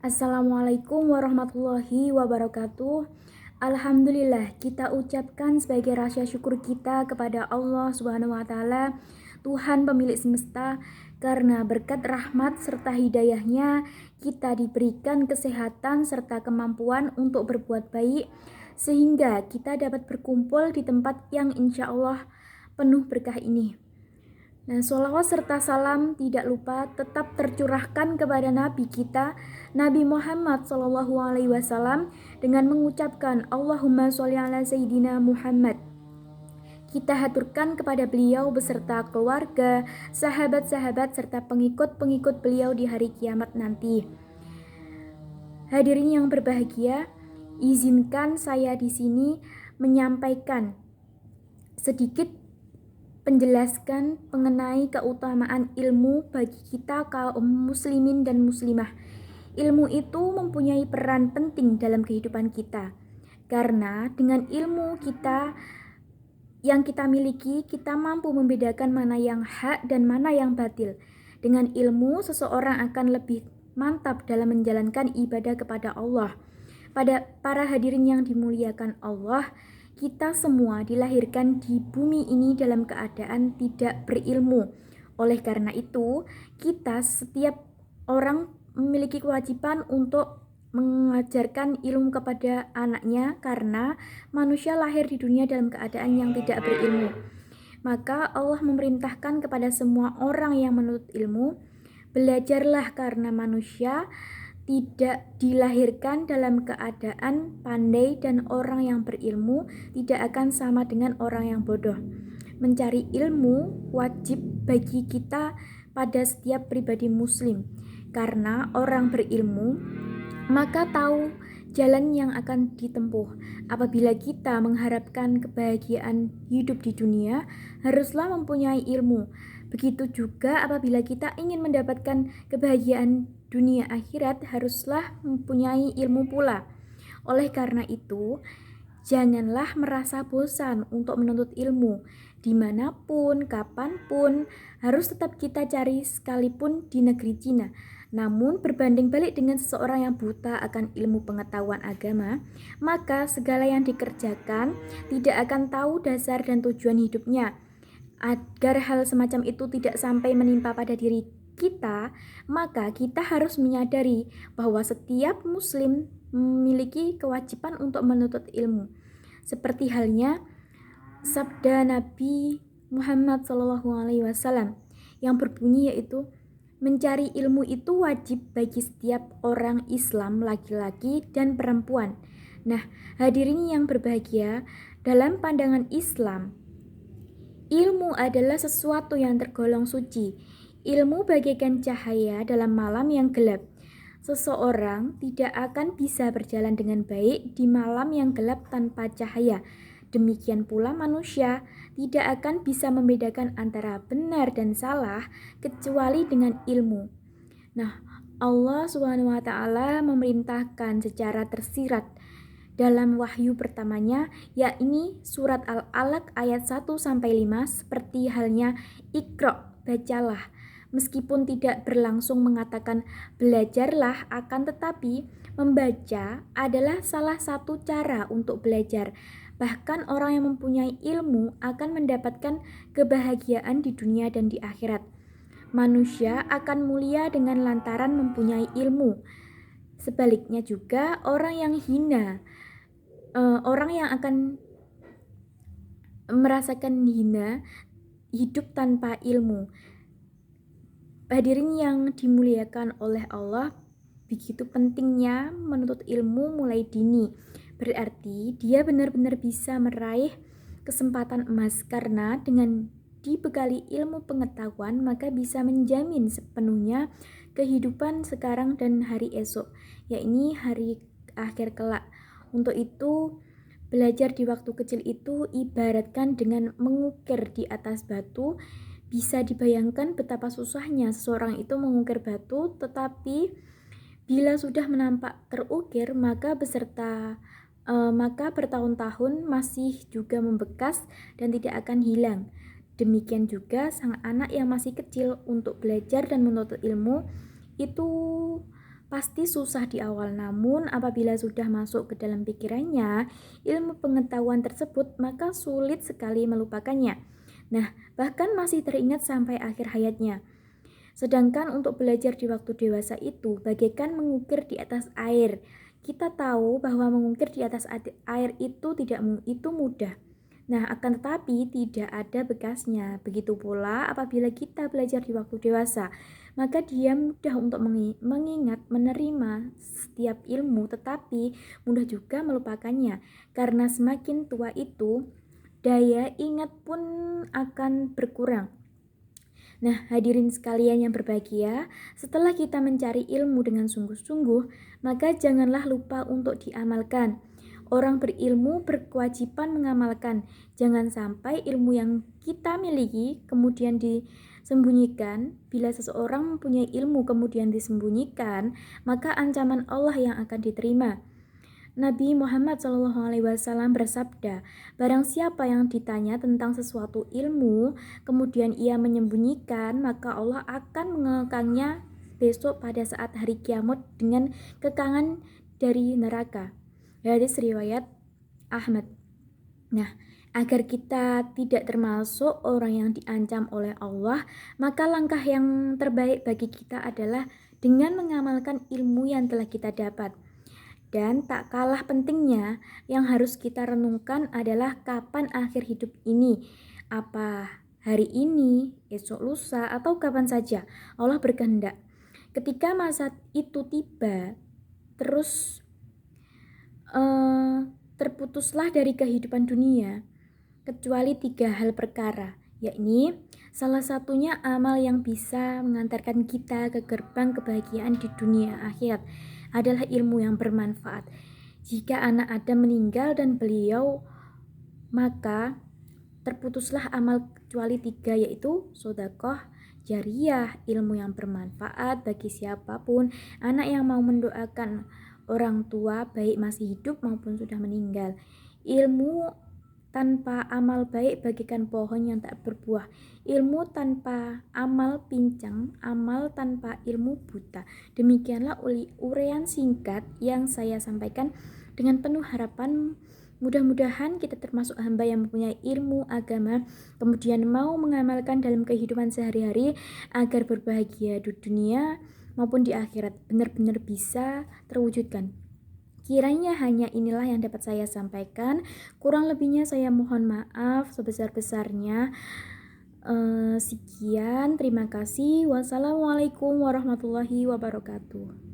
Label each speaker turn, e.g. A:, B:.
A: Assalamualaikum warahmatullahi wabarakatuh. Alhamdulillah, kita ucapkan sebagai rasa syukur kita kepada Allah Subhanahu wa taala, Tuhan pemilik semesta, karena berkat rahmat serta hidayahnya kita diberikan kesehatan serta kemampuan untuk berbuat baik sehingga kita dapat berkumpul di tempat yang insya Allah penuh berkah ini. Nah, sholawat serta salam tidak lupa tetap tercurahkan kepada Nabi kita, Nabi Muhammad SAW, dengan mengucapkan Allahumma sholli ala Sayyidina Muhammad. Kita haturkan kepada beliau beserta keluarga, sahabat-sahabat, serta pengikut-pengikut beliau di hari kiamat nanti. Hadirin yang berbahagia, izinkan saya di sini menyampaikan sedikit penjelaskan mengenai keutamaan ilmu bagi kita kaum muslimin dan muslimah. Ilmu itu mempunyai peran penting dalam kehidupan kita. Karena dengan ilmu kita yang kita miliki, kita mampu membedakan mana yang hak dan mana yang batil. Dengan ilmu, seseorang akan lebih mantap dalam menjalankan ibadah kepada Allah. Pada para hadirin yang dimuliakan Allah, kita semua dilahirkan di bumi ini dalam keadaan tidak berilmu. Oleh karena itu, setiap orang memiliki kewajiban untuk mengajarkan ilmu kepada anaknya karena manusia lahir di dunia dalam keadaan yang tidak berilmu. Maka Allah memerintahkan kepada semua orang yang menuntut ilmu, belajarlah karena manusia tidak dilahirkan dalam keadaan pandai dan orang yang berilmu tidak akan sama dengan orang yang bodoh. Mencari ilmu wajib bagi kita pada setiap pribadi muslim, karena orang berilmu maka tahu jalan yang akan ditempuh. Apabila kita mengharapkan kebahagiaan hidup di dunia, haruslah mempunyai ilmu. Begitu juga apabila kita ingin mendapatkan kebahagiaan dunia akhirat, haruslah mempunyai ilmu pula. Oleh karena itu, janganlah merasa bosan untuk menuntut ilmu. Dimanapun, kapanpun, harus tetap kita cari sekalipun di negeri Cina. Namun berbanding balik dengan seseorang yang buta akan ilmu pengetahuan agama, maka segala yang dikerjakan tidak akan tahu dasar dan tujuan hidupnya. Agar hal semacam itu tidak sampai menimpa pada diri kita, maka kita harus menyadari bahwa setiap muslim memiliki kewajiban untuk menuntut ilmu. Seperti halnya sabda Nabi Muhammad SAW yang berbunyi yaitu, mencari ilmu itu wajib bagi setiap orang Islam laki-laki dan perempuan. Nah, hadirin yang berbahagia, dalam pandangan Islam, ilmu adalah sesuatu yang tergolong suci. Ilmu bagaikan cahaya dalam malam yang gelap. Seseorang tidak akan bisa berjalan dengan baik di malam yang gelap tanpa cahaya. Demikian pula manusia tidak akan bisa membedakan antara benar dan salah kecuali dengan ilmu. Nah, Allah Subhanahu wa taala memerintahkan secara tersirat dalam wahyu pertamanya, yakni surat Al-Alaq ayat 1-5, seperti halnya Iqra, bacalah. Meskipun tidak berlangsung mengatakan belajarlah, akan tetapi membaca adalah salah satu cara untuk belajar. Bahkan orang yang mempunyai ilmu akan mendapatkan kebahagiaan di dunia dan di akhirat. Manusia akan mulia dengan lantaran mempunyai ilmu. Sebaliknya juga orang yang hina, orang yang akan merasakan hina hidup tanpa ilmu. Hadirin yang dimuliakan oleh Allah, begitu pentingnya menuntut ilmu mulai dini. Berarti dia benar-benar bisa meraih kesempatan emas, karena dengan dibekali ilmu pengetahuan maka bisa menjamin sepenuhnya kehidupan sekarang dan hari esok, yakni hari akhir kelak. Untuk itu, belajar di waktu kecil itu ibaratkan dengan mengukir di atas batu. Bisa dibayangkan betapa susahnya seseorang itu mengukir batu, tetapi bila sudah menampak terukir maka bertahun-tahun masih juga membekas dan tidak akan hilang. Demikian juga sang anak yang masih kecil, untuk belajar dan menuntut ilmu itu pasti susah di awal, namun apabila sudah masuk ke dalam pikirannya ilmu pengetahuan tersebut, maka sulit sekali melupakannya. Nah, bahkan masih teringat sampai akhir hayatnya. Sedangkan untuk belajar di waktu dewasa itu bagaikan mengukir di atas air. Kita tahu bahwa mengukir di atas air itu mudah. Nah, akan tetapi tidak ada bekasnya. Begitu pula apabila kita belajar di waktu dewasa, maka dia mudah untuk mengingat, menerima setiap ilmu, tetapi mudah juga melupakannya. Karena semakin tua itu, daya ingat pun akan berkurang. Nah, hadirin sekalian yang berbahagia, setelah kita mencari ilmu dengan sungguh-sungguh, maka janganlah lupa untuk diamalkan. Orang berilmu berkewajiban mengamalkan. Jangan sampai ilmu yang kita miliki kemudian disembunyikan. Bila seseorang mempunyai ilmu kemudian disembunyikan, maka ancaman Allah yang akan diterima. Nabi Muhammad SAW bersabda, barang siapa yang ditanya tentang sesuatu ilmu, kemudian ia menyembunyikan, maka Allah akan mengekangnya besok pada saat hari kiamat dengan kekangan dari neraka. Hadis riwayat Ahmad. Nah, agar kita tidak termasuk orang yang diancam oleh Allah, maka langkah yang terbaik bagi kita adalah dengan mengamalkan ilmu yang telah kita dapat. Dan tak kalah pentingnya, yang harus kita renungkan adalah kapan akhir hidup ini. Apa hari ini, esok lusa, atau kapan saja Allah berkehendak. Ketika masa itu tiba, terus terputuslah dari kehidupan dunia, kecuali 3 hal perkara, yakni salah satunya amal yang bisa mengantarkan kita ke gerbang kebahagiaan di dunia akhirat adalah ilmu yang bermanfaat. Jika anak Adam meninggal dan beliau, maka terputuslah amal kecuali 3, yaitu sedekah jariyah, ilmu yang bermanfaat bagi siapapun, anak yang mau mendoakan orang tua baik masih hidup maupun sudah meninggal. Ilmu tanpa amal baik bagikan pohon yang tak berbuah. Ilmu tanpa amal pincang, amal tanpa ilmu buta. Demikianlah uraian singkat yang saya sampaikan dengan penuh harapan. Mudah-mudahan kita termasuk hamba yang mempunyai ilmu agama, kemudian mau mengamalkan dalam kehidupan sehari-hari agar berbahagia di dunia maupun di akhirat benar-benar bisa terwujudkan. Kiranya hanya inilah yang dapat saya sampaikan. Kurang lebihnya saya mohon maaf sebesar-besarnya. Sekian, terima kasih. Wassalamualaikum warahmatullahi wabarakatuh.